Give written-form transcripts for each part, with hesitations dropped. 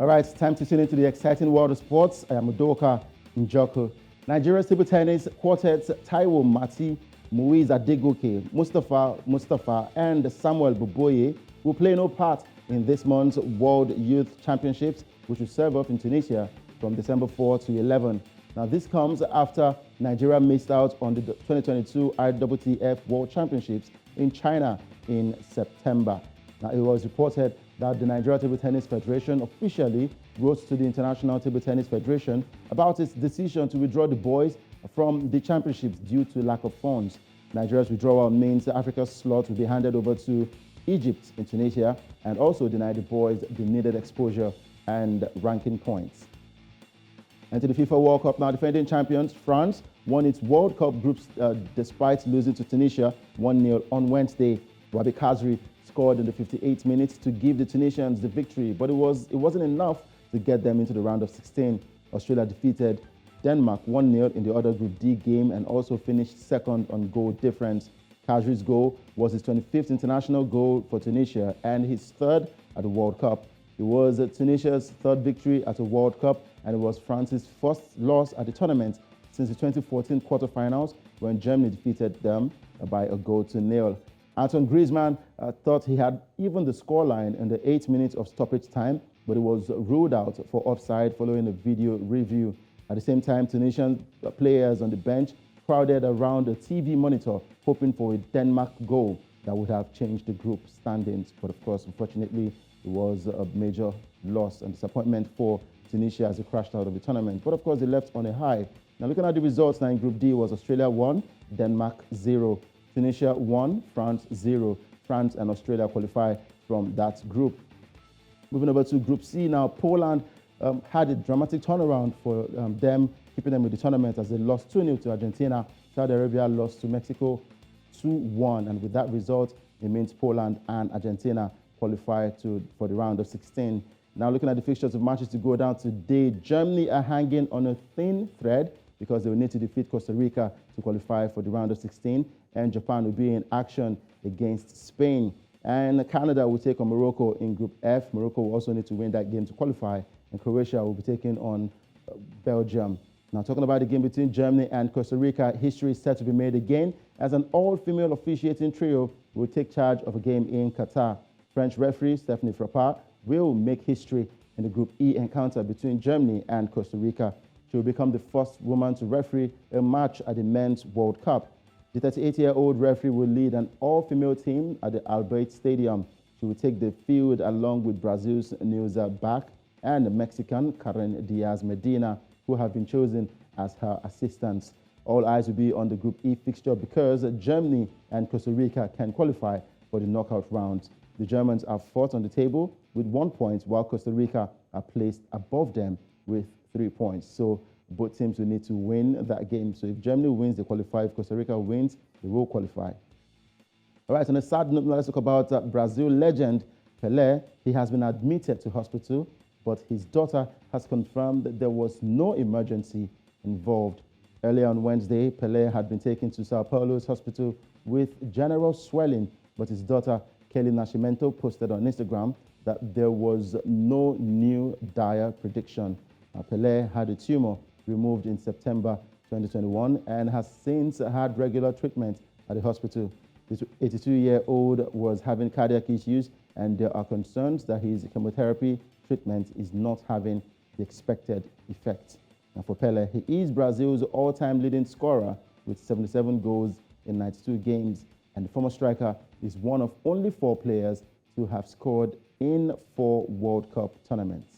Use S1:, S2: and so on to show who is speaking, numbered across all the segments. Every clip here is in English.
S1: All right, it's time to tune into the exciting world of sports. I am Udoka Njoku. Nigeria's table tennis quartets Taiwo Mati, Muiz Adegoke, Mustafa, and Samuel Buboye will play no part in this month's World Youth Championships, which will serve up in Tunisia from December 4 to 11. Now, this comes after Nigeria missed out on the 2022 IWTF World Championships in China in September. Now, it was reported that the Nigeria Table Tennis Federation officially wrote to the International Table Tennis Federation about its decision to withdraw the boys from the championships due to lack of funds. Nigeria's withdrawal means Africa's slot will be handed over to Egypt in Tunisia and also deny the boys the needed exposure and ranking points. And to the FIFA World Cup now, defending champions France won its World Cup groups despite losing to Tunisia 1-0 on Wednesday. Wahbi Khazri scored in the 58th minutes to give the Tunisians the victory, but it wasn't enough to get them into the round of 16. Australia defeated Denmark 1-0 in the other Group D game and also finished second on goal difference. Khazri's goal was his 25th international goal for Tunisia and his third at the World Cup. It was Tunisia's third victory at a World Cup, and it was France's first loss at the tournament since the 2014 quarterfinals when Germany defeated them by a goal to nil. Antoine Griezmann thought he had even the scoreline in the 8 minutes of stoppage time, but it was ruled out for offside following a video review. At the same time, Tunisian players on the bench crowded around a TV monitor, hoping for a Denmark goal that would have changed the group standings. But of course, unfortunately, it was a major loss and disappointment for Tunisia as they crashed out of the tournament. But of course, they left on a high. Now, looking at the results now in Group D was Australia 1, Denmark 0. Tunisia 1, France 0. France and Australia qualify from that group. Moving over to Group C now, Poland had a dramatic turnaround for them, keeping them with the tournament as they lost 2-0 to Argentina. Saudi Arabia lost to Mexico 2-1, and with that result, it means Poland and Argentina qualify for the round of 16. Now looking at the fixtures of matches to go down today, Germany are hanging on a thin thread because they will need to defeat Costa Rica to qualify for the round of 16, and Japan will be in action against Spain. And Canada will take on Morocco in Group F. Morocco will also need to win that game to qualify, and Croatia will be taking on Belgium. Now, talking about the game between Germany and Costa Rica, history is set to be made again as an all-female officiating trio will take charge of a game in Qatar. French referee Stephanie Frappart will make history in the Group E encounter between Germany and Costa Rica. She will become the first woman to referee a match at the Men's World Cup. The 38-year-old referee will lead an all-female team at the Albayt Stadium. She will take the field along with Brazil's Neuza Bach and the Mexican Karen Diaz Medina, who have been chosen as her assistants. All eyes will be on the Group E fixture because Germany and Costa Rica can qualify for the knockout rounds. The Germans are fourth on the table with 1 point, while Costa Rica are placed above them with 3 points. So both teams will need to win that game. So if Germany wins, they qualify. If Costa Rica wins, they will qualify. All right, on a sad note, let's talk about Brazil legend Pelé. He has been admitted to hospital, but his daughter has confirmed that there was no emergency involved. Earlier on Wednesday, Pelé had been taken to Sao Paulo's hospital with general swelling, but his daughter, Kelly Nascimento, posted on Instagram that there was no new dire prediction. Pelé had a tumor removed in September 2021 and has since had regular treatment at the hospital. This 82-year-old was having cardiac issues, and there are concerns that his chemotherapy treatment is not having the expected effect. Now for Pelé, he is Brazil's all-time leading scorer with 77 goals in 92 games, and the former striker is one of only 4 players to have scored in 4 World Cup tournaments.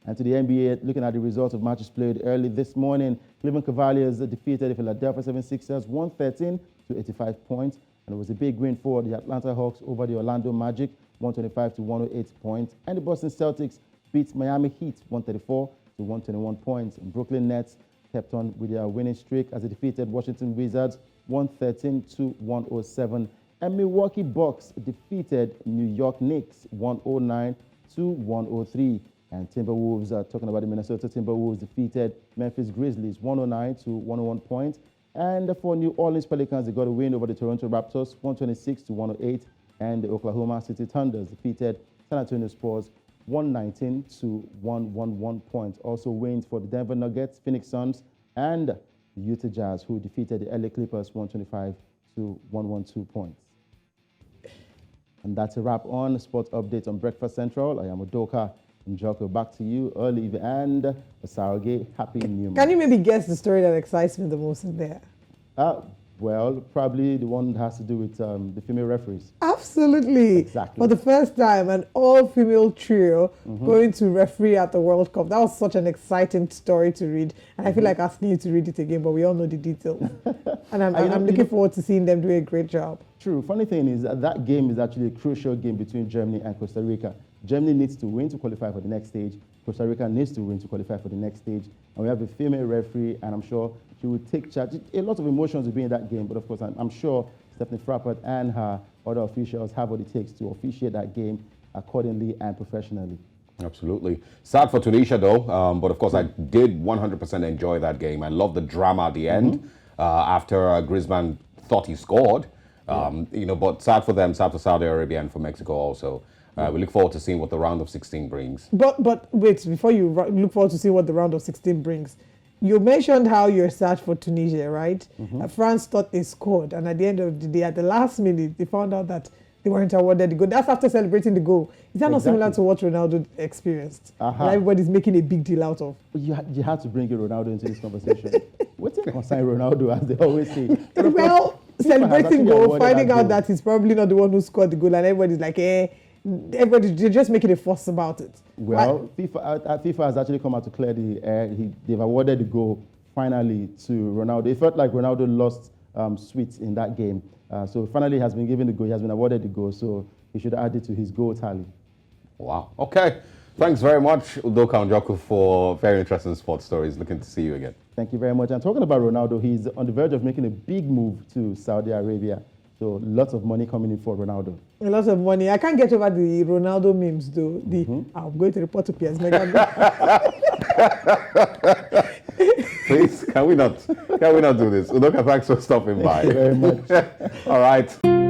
S1: And to the NBA, looking at the results of matches played early this morning, Cleveland Cavaliers defeated the Philadelphia 76ers 113 to 85 points, and it was a big win for the Atlanta Hawks over the Orlando Magic 125 to 108 points, and the Boston Celtics beat Miami Heat 134 to 121 points. And Brooklyn Nets kept on with their winning streak as they defeated Washington Wizards 113 to 107, and Milwaukee Bucks defeated New York Knicks 109 to 103. And Timberwolves, talking about the Minnesota Timberwolves, defeated Memphis Grizzlies 109 to 101 points. And for New Orleans Pelicans, they got a win over the Toronto Raptors 126 to 108. And the Oklahoma City Thunders defeated San Antonio Spurs 119 to 111 points. Also wins for the Denver Nuggets, Phoenix Suns, and the Utah Jazz, who defeated the LA Clippers 125 to 112 points. And that's a wrap on Sports Updates on Breakfast Central. I am Udoka Njoko. Back to you, Olive and Sarage. Happy New Month.
S2: Can you maybe guess the story that excites me the most in there?
S1: Well, probably the one that has to do with the female referees.
S2: Absolutely.
S1: Exactly.
S2: For the first time, an all-female trio going to referee at the World Cup. That was such an exciting story to read. And I feel like asking you to read it again, but we all know the details. And I'm looking forward to seeing them do a great job. True.
S1: Funny thing is that game is actually a crucial game between Germany and Costa Rica. Germany needs to win to qualify for the next stage. Costa Rica needs to win to qualify for the next stage. And we have a female referee, and I'm sure she will take charge. A lot of emotions will be in that game, but of course, I'm sure Stephanie Frappert and her other officials have what it takes to officiate that game accordingly and professionally.
S3: Absolutely. Sad for Tunisia, though, but of course, I did 100% enjoy that game. I love the drama at the end after Griezmann thought he scored. But sad for them, sad for Saudi Arabia and for Mexico also. We look forward to seeing what the round of 16 brings.
S2: But wait, before you look forward to see what the round of 16 brings, you mentioned how you're sad for Tunisia, right? France thought they scored, and at the end of the day, at the last minute, they found out that they weren't awarded the goal. That's after celebrating the goal. Is that not similar to what Ronaldo experienced? That everybody's making a big deal out of.
S1: You had to bring Ronaldo into this conversation. What's it concern Ronaldo, as they always say?
S2: Well, celebrating goal, finding out that he's probably not the one who scored the goal, and everybody's like, they're just making a fuss about it.
S1: Well, FIFA has actually come out to clear the air. They've awarded the goal finally to Ronaldo. It felt like Ronaldo lost sweet in that game. So finally he has been given the goal. He has been awarded the goal. So he should add it to his goal tally.
S3: Wow. Okay. Thanks very much, Udoka Njoku, for very interesting sports stories. Looking to see you again.
S1: Thank you very much. And talking about Ronaldo, he's on the verge of making a big move to Saudi Arabia. So lots of money coming in for Ronaldo.
S2: A lot of money. I can't get over the Ronaldo memes though. I'm going to report to PS Megan.
S3: Please, can we not do this? Udoka, thanks for stopping by.
S1: Thank you very much.
S3: All right.